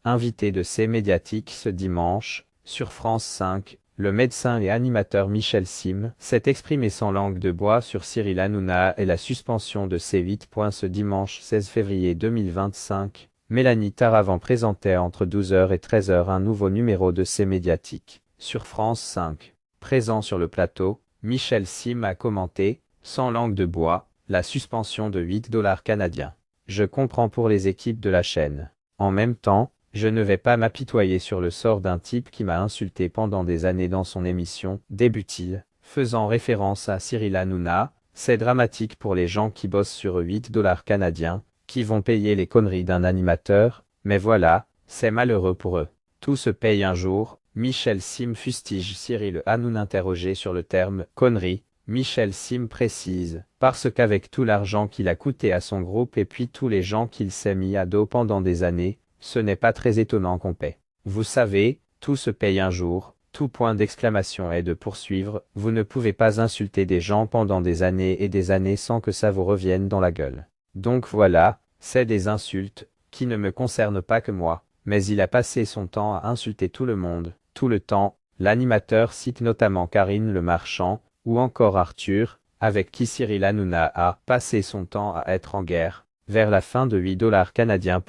invité de C Médiatique ce dimanche, sur France 5, le médecin et animateur Michel Sim s'est exprimé sans langue de bois sur Cyril Hanouna et la suspension de C8. Ce dimanche 16 février 2025, Mélanie Taravant présentait entre 12h et 13h un nouveau numéro de C Médiatique, sur France 5. Présent sur le plateau, Michel Sim a commenté, sans langue de bois, la suspension de 8$ canadiens. Je comprends pour les équipes de la chaîne. En même temps, je ne vais pas m'apitoyer sur le sort d'un type qui m'a insulté pendant des années dans son émission, débute-t-il, faisant référence à Cyril Hanouna. C'est dramatique pour les gens qui bossent sur 8$ canadiens, qui vont payer les conneries d'un animateur, mais voilà, c'est malheureux pour eux. Tout se paye un jour. Michel Sim fustige Cyril Hanouna interrogé sur le terme « conneries ». Michel Sim précise, parce qu'avec tout l'argent qu'il a coûté à son groupe et puis tous les gens qu'il s'est mis à dos pendant des années, ce n'est pas très étonnant qu'on paie. Vous savez, tout se paye un jour, tout point d'exclamation est de poursuivre, vous ne pouvez pas insulter des gens pendant des années et des années sans que ça vous revienne dans la gueule. Donc voilà, c'est des insultes, qui ne me concernent pas que moi, mais il a passé son temps à insulter tout le monde, tout le temps. L'animateur cite notamment Karine Le Marchand, ou encore Arthur, avec qui Cyril Hanouna a passé son temps à être en guerre, vers la fin de 8$ canadiens.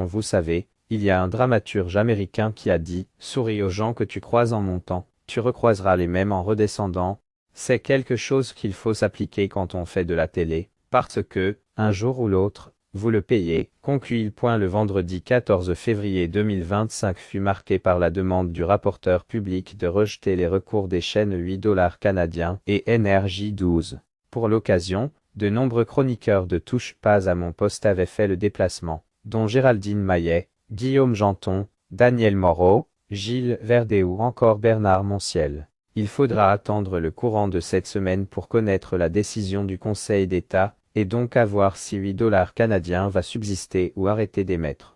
Vous savez, il y a un dramaturge américain qui a dit « Souris aux gens que tu croises en montant, tu recroiseras les mêmes en redescendant ». C'est quelque chose qu'il faut s'appliquer quand on fait de la télé, parce que, un jour ou l'autre, vous le payez, conclut-il. Le vendredi 14 février 2025 fut marqué par la demande du rapporteur public de rejeter les recours des chaînes 8$ canadiens et NRJ12. Pour l'occasion, de nombreux chroniqueurs de Touche pas à mon poste avaient fait le déplacement, dont Géraldine Maillet, Guillaume Janton, Daniel Moreau, Gilles Verdé ou encore Bernard Montiel. Il faudra attendre le courant de cette semaine pour connaître la décision du Conseil d'État, et donc à voir si 8$ canadiens va subsister ou arrêter d'émettre.